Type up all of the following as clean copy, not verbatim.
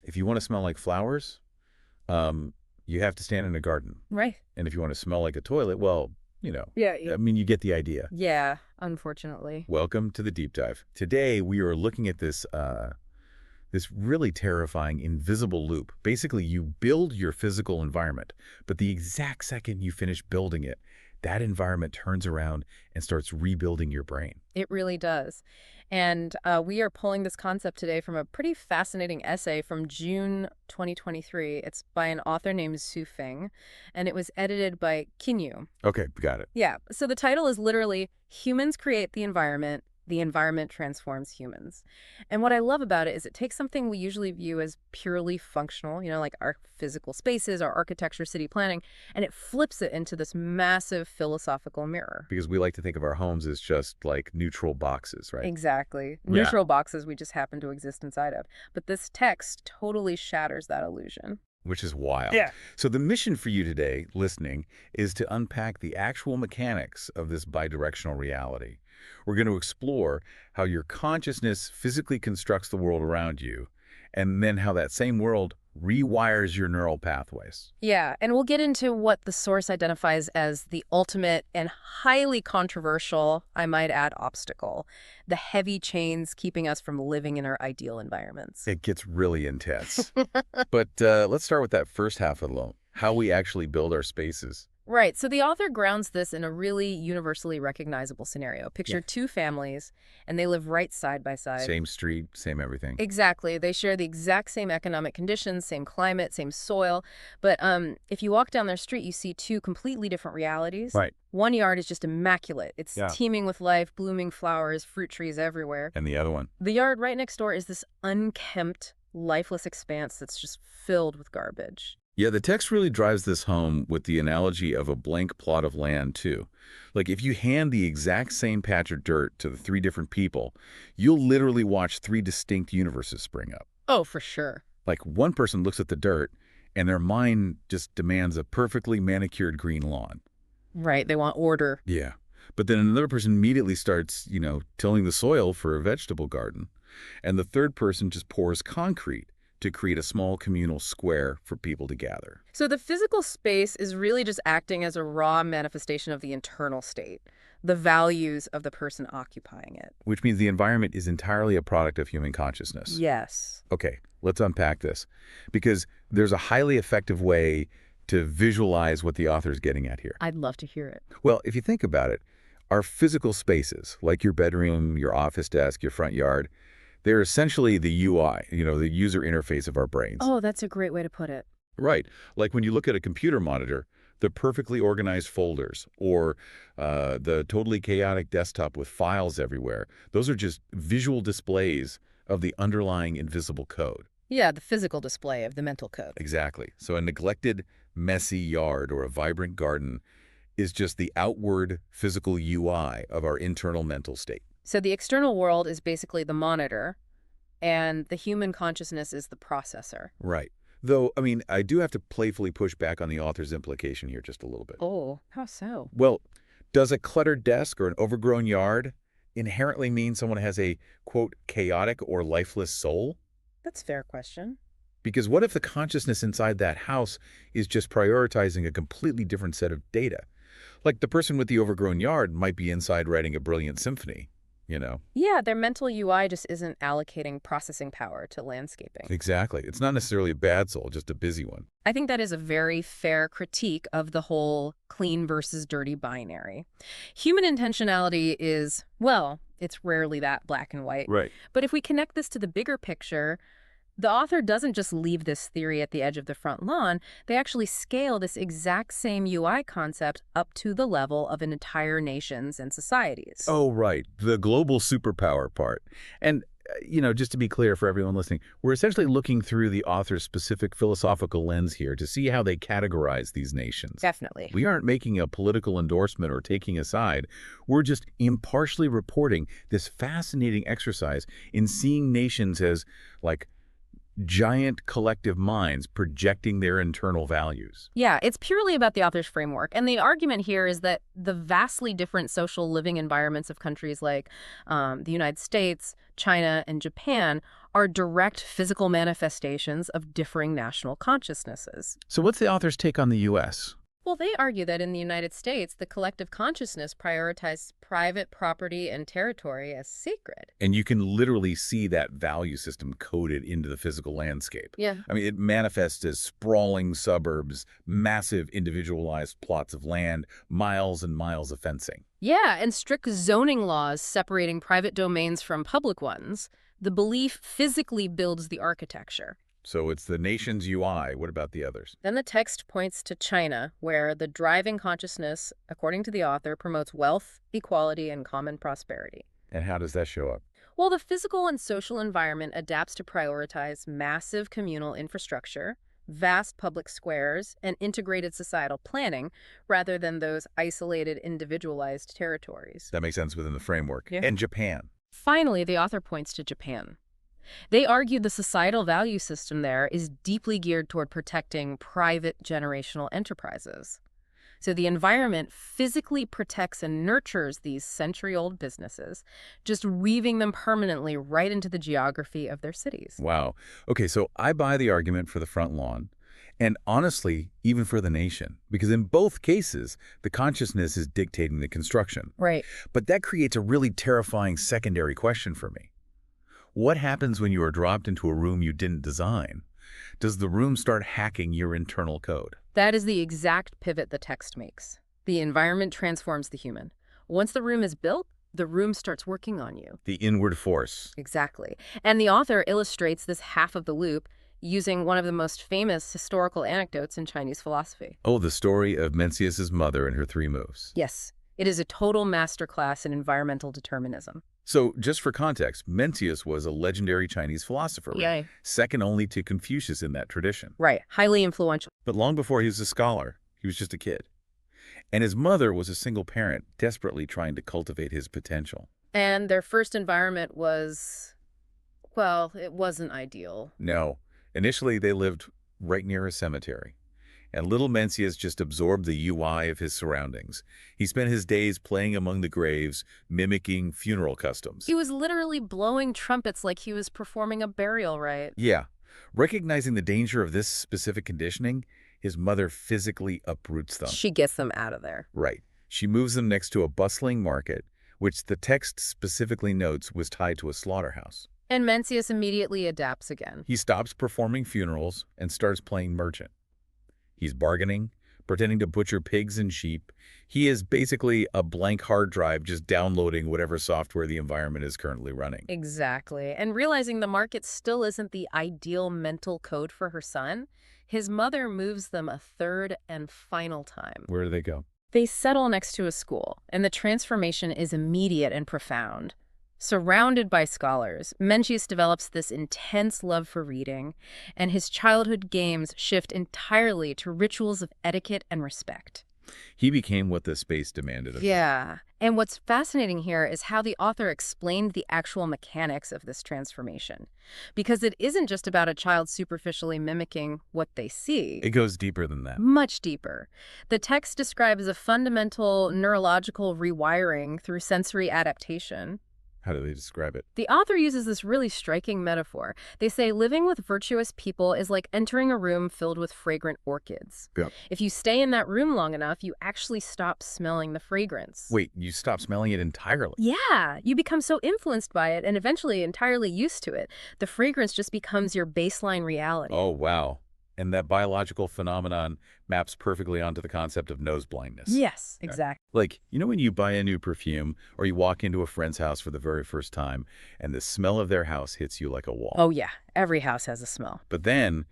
if you want to smell like flowers, you have to stand in a garden. Right. And if you want to smell like a toilet, well, Yeah, yeah. I mean, you get the idea. Yeah, unfortunately. Welcome to the deep dive. Today, we are looking at this really terrifying invisible loop. Basically, you build your physical environment, but the exact second you finish building it, that environment turns around and starts rebuilding your brain. It really does. And we are pulling this concept today from a pretty fascinating essay from June 2023. It's by an author named Su Feng, and it was edited by Kinyu. Okay, got it. Yeah, so the title is literally Humans Create the Environment Transforms Humans. And what I love about it is it takes something we usually view as purely functional, like our physical spaces, our architecture, city planning, and it flips it into this massive philosophical mirror. Because we like to think of our homes as just like neutral boxes, right? Exactly. Yeah. Neutral boxes we just happen to exist inside of. But this text totally shatters that illusion. Which is wild. Yeah. So the mission for you today, listening, is to unpack the actual mechanics of this bidirectional reality. We're going to explore how your consciousness physically constructs the world around you, and then how that same world rewires your neural pathways. Yeah, and we'll get into what the source identifies as the ultimate and highly controversial, I might add, obstacle, the heavy chains keeping us from living in our ideal environments. It gets really intense. But let's start with that first half alone, how we actually build our spaces. Right. So the author grounds this in a really universally recognizable scenario. Picture two families, and they live right side by side. Same street, same everything. Exactly. They share the exact same economic conditions, same climate, same soil. But if you walk down their street, you see two completely different realities. Right. One yard is just immaculate. It's teeming with life, blooming flowers, fruit trees everywhere. And the other one? The yard right next door is this unkempt, lifeless expanse that's just filled with garbage. Yeah, the text really drives this home with the analogy of a blank plot of land, too. Like, if you hand the exact same patch of dirt to the three different people, you'll literally watch three distinct universes spring up. Oh, for sure. Like, one person looks at the dirt, and their mind just demands a perfectly manicured green lawn. Right, they want order. Yeah. But then another person immediately starts, tilling the soil for a vegetable garden. And the third person just pours concrete to create a small communal square for people to gather. So the physical space is really just acting as a raw manifestation of the internal state, the values of the person occupying it. Which means the environment is entirely a product of human consciousness. Yes. Okay, let's unpack this, because there's a highly effective way to visualize what the author's getting at here. I'd love to hear it. Well, if you think about it, our physical spaces, like your bedroom, your office desk, your front yard, they're essentially the UI, the user interface of our brains. Oh, that's a great way to put it. Right. Like when you look at a computer monitor, the perfectly organized folders or the totally chaotic desktop with files everywhere, those are just visual displays of the underlying invisible code. Yeah, the physical display of the mental code. Exactly. So a neglected, messy yard or a vibrant garden is just the outward physical UI of our internal mental state. So the external world is basically the monitor, and the human consciousness is the processor. Right. Though, I do have to playfully push back on the author's implication here just a little bit. Oh, how so? Well, does a cluttered desk or an overgrown yard inherently mean someone has a, quote, chaotic or lifeless soul? That's a fair question. Because what if the consciousness inside that house is just prioritizing a completely different set of data? Like the person with the overgrown yard might be inside writing a brilliant symphony. Yeah, their mental UI just isn't allocating processing power to landscaping. Exactly. It's not necessarily a bad soul, just a busy one. I think that is a very fair critique of the whole clean versus dirty binary. Human intentionality is, well, it's rarely that black and white. Right. But if we connect this to the bigger picture, the author doesn't just leave this theory at the edge of the front lawn. They actually scale this exact same UI concept up to the level of entire nations and societies. Oh, right. The global superpower part. And, just to be clear for everyone listening, we're essentially looking through the author's specific philosophical lens here to see how they categorize these nations. Definitely. We aren't making a political endorsement or taking a side. We're just impartially reporting this fascinating exercise in seeing nations as, like, giant collective minds projecting their internal values. Yeah, it's purely about the author's framework. And the argument here is that the vastly different social living environments of countries like the United States, China, and Japan are direct physical manifestations of differing national consciousnesses. So what's the author's take on the U.S.? Well, they argue that in the United States, the collective consciousness prioritizes private property and territory as sacred. And you can literally see that value system coded into the physical landscape. Yeah. I mean, it manifests as sprawling suburbs, massive individualized plots of land, miles and miles of fencing. Yeah, and strict zoning laws separating private domains from public ones. The belief physically builds the architecture. So it's the nation's UI. What about the others? Then the text points to China, where the driving consciousness, according to the author, promotes wealth, equality, and common prosperity. And how does that show up? Well, the physical and social environment adapts to prioritize massive communal infrastructure, vast public squares, and integrated societal planning, rather than those isolated, individualized territories. That makes sense within the framework. Yeah. And Japan. Finally, the author points to Japan. They argue the societal value system there is deeply geared toward protecting private generational enterprises. So the environment physically protects and nurtures these century-old businesses, just weaving them permanently right into the geography of their cities. Wow. Okay, so I buy the argument for the front lawn, and honestly, even for the nation, because in both cases, the consciousness is dictating the construction. Right. But that creates a really terrifying secondary question for me. What happens when you are dropped into a room you didn't design? Does the room start hacking your internal code? That is the exact pivot the text makes. The environment transforms the human. Once the room is built, the room starts working on you. The inward force. Exactly. And the author illustrates this half of the loop using one of the most famous historical anecdotes in Chinese philosophy. Oh, the story of Mencius's mother and her 3 moves. Yes, it is a total masterclass in environmental determinism. So, just for context, Mencius was a legendary Chinese philosopher, Yay. second only to Confucius in that tradition. Right, highly influential. But long before he was a scholar, he was just a kid. And his mother was a single parent, desperately trying to cultivate his potential. And their first environment was, well, it wasn't ideal. No, initially they lived right near a cemetery. And little Mencius just absorbed the UI of his surroundings. He spent his days playing among the graves, mimicking funeral customs. He was literally blowing trumpets like he was performing a burial rite. Yeah. Recognizing the danger of this specific conditioning, his mother physically uproots them. She gets them out of there. Right. She moves them next to a bustling market, which the text specifically notes was tied to a slaughterhouse. And Mencius immediately adapts again. He stops performing funerals and starts playing merchant. He's bargaining, pretending to butcher pigs and sheep. He is basically a blank hard drive just downloading whatever software the environment is currently running. Exactly. And realizing the market still isn't the ideal mental code for her son, his mother moves them a third and final time. Where do they go? They settle next to a school, and the transformation is immediate and profound. Surrounded by scholars, Mencius develops this intense love for reading, and his childhood games shift entirely to rituals of etiquette and respect. He became what the space demanded of him. Yeah. And what's fascinating here is how the author explained the actual mechanics of this transformation. Because it isn't just about a child superficially mimicking what they see. It goes deeper than that. Much deeper. The text describes a fundamental neurological rewiring through sensory adaptation. How do they describe it? The author uses this really striking metaphor. They say living with virtuous people is like entering a room filled with fragrant orchids. Yep. If you stay in that room long enough, you actually stop smelling the fragrance. Wait, you stop smelling it entirely? Yeah, you become so influenced by it and eventually entirely used to it. The fragrance just becomes your baseline reality. Oh, wow. And that biological phenomenon maps perfectly onto the concept of nose blindness. Yes, exactly. Like, you know when you buy a new perfume or you walk into a friend's house for the very first time and the smell of their house hits you like a wall? Oh yeah, every house has a smell. But then,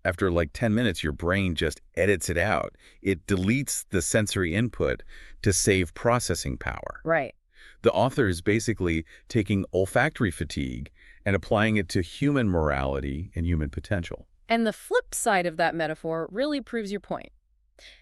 after like 10 minutes, your brain just edits it out. It deletes the sensory input to save processing power. Right. The author is basically taking olfactory fatigue and applying it to human morality and human potential. And the flip side of that metaphor really proves your point.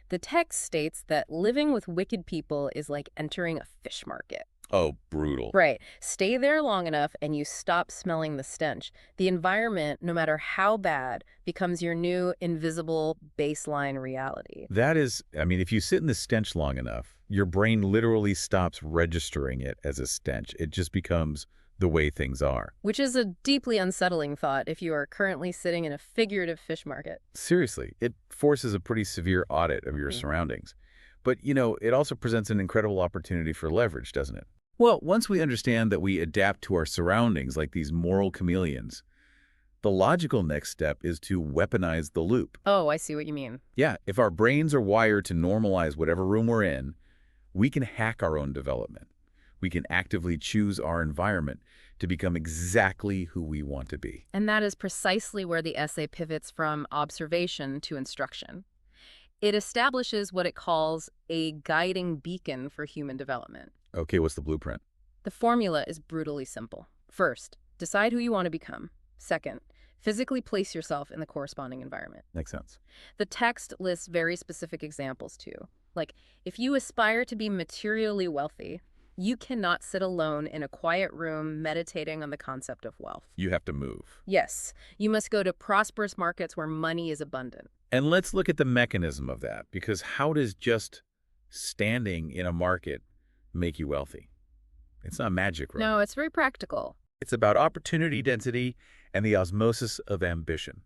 The text states that living with wicked people is like entering a fish market. Oh, brutal. Right. Stay there long enough and you stop smelling the stench. The environment, no matter how bad, becomes your new invisible baseline reality. That is, I mean, if you sit in the stench long enough, your brain literally stops registering it as a stench. It just becomes the way things are. Which is a deeply unsettling thought if you are currently sitting in a figurative fish market. Seriously, it forces a pretty severe audit of your Mm. surroundings. But, it also presents an incredible opportunity for leverage, doesn't it? Well, once we understand that we adapt to our surroundings like these moral chameleons, the logical next step is to weaponize the loop. Oh, I see what you mean. Yeah, if our brains are wired to normalize whatever room we're in, we can hack our own development. We can actively choose our environment to become exactly who we want to be. And that is precisely where the essay pivots from observation to instruction. It establishes what it calls a guiding beacon for human development. Okay, what's the blueprint? The formula is brutally simple. First, decide who you want to become. Second, physically place yourself in the corresponding environment. Makes sense. The text lists very specific examples too. Like, if you aspire to be materially wealthy, you cannot sit alone in a quiet room meditating on the concept of wealth. You have to move. Yes, you must go to prosperous markets where money is abundant. And let's look at the mechanism of that, because how does just standing in a market make you wealthy? It's not magic, right? No, it's very practical. It's about opportunity density and the osmosis of ambition.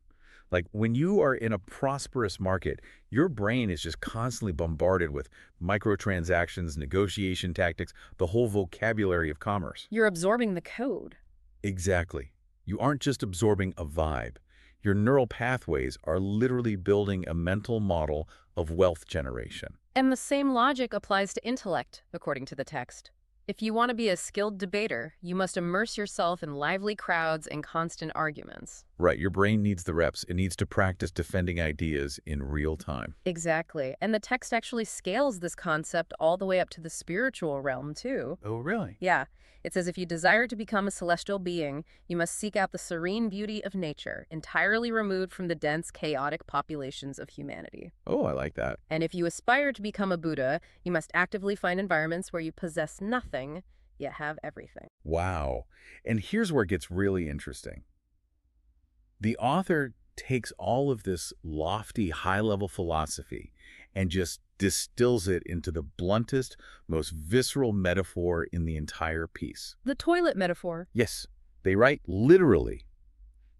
Like when you are in a prosperous market, your brain is just constantly bombarded with microtransactions, negotiation tactics, the whole vocabulary of commerce. You're absorbing the code. Exactly. You aren't just absorbing a vibe. Your neural pathways are literally building a mental model of wealth generation. And the same logic applies to intellect, according to the text. If you want to be a skilled debater, you must immerse yourself in lively crowds and constant arguments. Right, your brain needs the reps. It needs to practice defending ideas in real time. Exactly. And the text actually scales this concept all the way up to the spiritual realm, too. Oh, really? Yeah. It says if you desire to become a celestial being, you must seek out the serene beauty of nature, entirely removed from the dense, chaotic populations of humanity. Oh, I like that. And if you aspire to become a Buddha, you must actively find environments where you possess nothing, yet have everything. Wow. And here's where it gets really interesting. The author takes all of this lofty, high-level philosophy and just distills it into the bluntest, most visceral metaphor in the entire piece. The toilet metaphor. Yes, they write literally.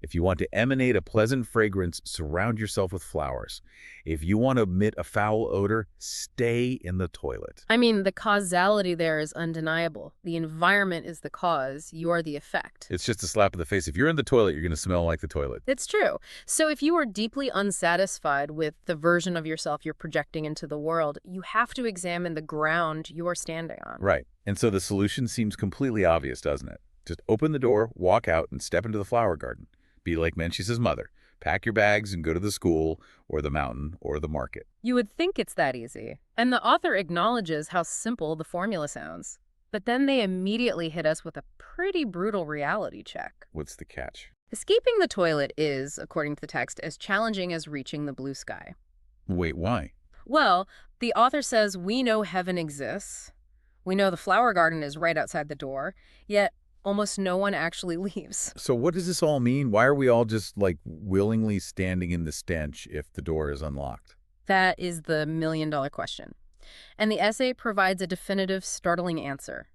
If you want to emanate a pleasant fragrance, surround yourself with flowers. If you want to emit a foul odor, stay in the toilet. I mean, the causality there is undeniable. The environment is the cause, you are the effect. It's just a slap in the face. If you're in the toilet, you're going to smell like the toilet. It's true. So if you are deeply unsatisfied with the version of yourself you're projecting into the world, you have to examine the ground you are standing on. Right. And so the solution seems completely obvious, doesn't it? Just open the door, walk out, and step into the flower garden. Be like Mencius's mother. Pack your bags and go to the school or the mountain or the market. You would think it's that easy. And the author acknowledges how simple the formula sounds. But then they immediately hit us with a pretty brutal reality check. What's the catch? Escaping the toilet is, according to the text, as challenging as reaching the blue sky. Wait, why? Well, the author says we know heaven exists. We know the flower garden is right outside the door, yet almost no one actually leaves. So what does this all mean? Why are we all just, willingly standing in the stench if the door is unlocked? That is the million-dollar question. And the essay provides a definitive, startling answer.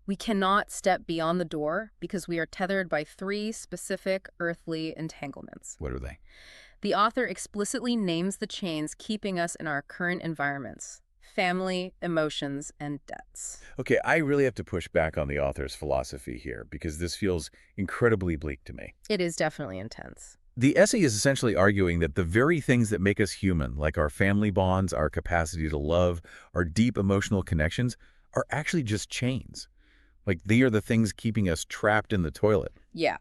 We cannot step beyond the door because we are tethered by three specific earthly entanglements. What are they? The author explicitly names the chains keeping us in our current environments: family, emotions, and debts. Okay, I really have to push back on the author's philosophy here because this feels incredibly bleak to me. It is definitely intense. The essay is essentially arguing that the very things that make us human, like our family bonds, our capacity to love, our deep emotional connections, are actually just chains. Like they are the things keeping us trapped in the toilet. Yeah.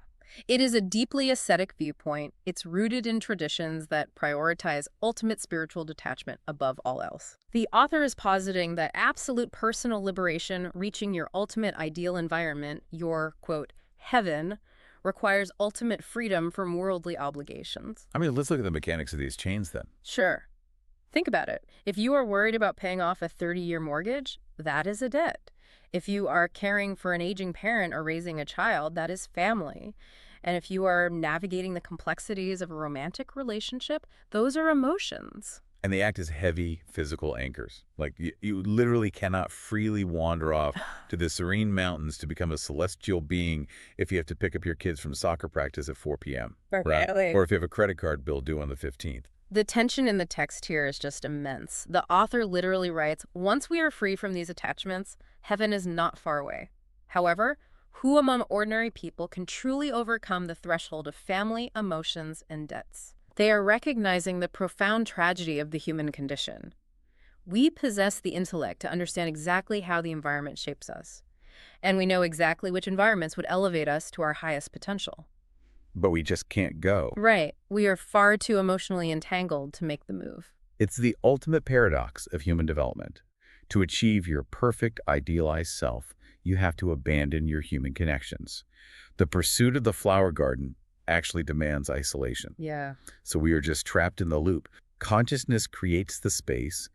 It is a deeply ascetic viewpoint. It's rooted in traditions that prioritize ultimate spiritual detachment above all else. The author is positing that absolute personal liberation, reaching your ultimate ideal environment, your, quote, heaven, requires ultimate freedom from worldly obligations. I mean, let's look at the mechanics of these chains then. Sure. Think about it. If you are worried about paying off a 30-year mortgage, that is a debt. If you are caring for an aging parent or raising a child, that is family. And if you are navigating the complexities of a romantic relationship, those are emotions. And they act as heavy physical anchors. Like you literally cannot freely wander off to the serene mountains to become a celestial being if you have to pick up your kids from soccer practice at 4 p.m., right? Really? Or if you have a credit card bill due on the 15th. The tension in the text here is just immense. The author literally writes, "Once we are free from these attachments, heaven is not far away." However, who among ordinary people can truly overcome the threshold of family, emotions, and debts? They are recognizing the profound tragedy of the human condition. We possess the intellect to understand exactly how the environment shapes us, and we know exactly which environments would elevate us to our highest potential. But we just can't go. Right. We are far too emotionally entangled to make the move. It's the ultimate paradox of human development. To achieve your perfect, idealized self, you have to abandon your human connections. The pursuit of the flower garden actually demands isolation. Yeah. So we are just trapped in the loop. Consciousness creates the space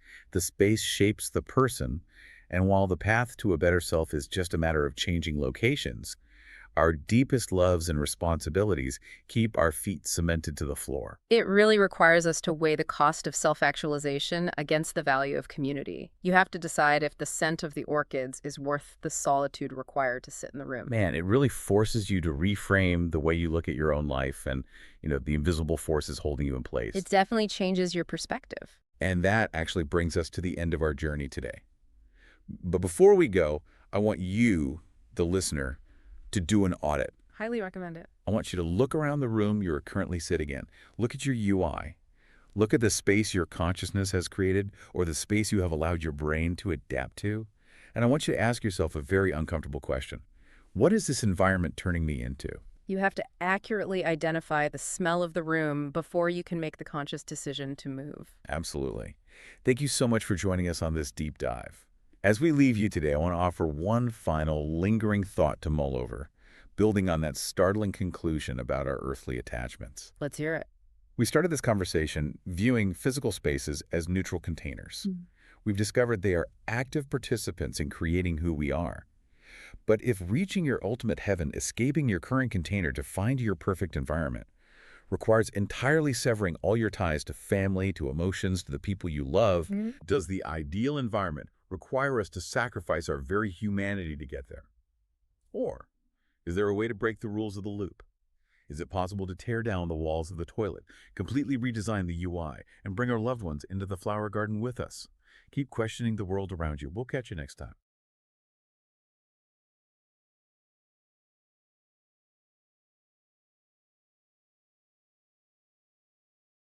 shapes the person, and while the path to a better self is just a matter of changing locations, our deepest loves and responsibilities keep our feet cemented to the floor. It really requires us to weigh the cost of self-actualization against the value of community. You have to decide if the scent of the orchids is worth the solitude required to sit in the room. Man, it really forces you to reframe the way you look at your own life and, the invisible forces holding you in place. It definitely changes your perspective. And that actually brings us to the end of our journey today. But before we go, I want you, the listener, to do an audit. Highly recommend it. I want you to look around the room you are currently sitting in. Look at your UI. Look at the space your consciousness has created or the space you have allowed your brain to adapt to. And I want you to ask yourself a very uncomfortable question. What is this environment turning me into? You have to accurately identify the smell of the room before you can make the conscious decision to move. Absolutely. Thank you so much for joining us on this deep dive. As we leave you today, I want to offer one final lingering thought to mull over, building on that startling conclusion about our earthly attachments. Let's hear it. We started this conversation viewing physical spaces as neutral containers. We've discovered they are active participants in creating who we are. But if reaching your ultimate heaven, escaping your current container to find your perfect environment, requires entirely severing all your ties to family, to emotions, to the people you love, does the ideal environment require us to sacrifice our very humanity to get there? Or is there a way to break the rules of the loop? Is it possible to tear down the walls of the toilet, completely redesign the UI, and bring our loved ones into the flower garden with us? Keep questioning the world around you. We'll catch you next time.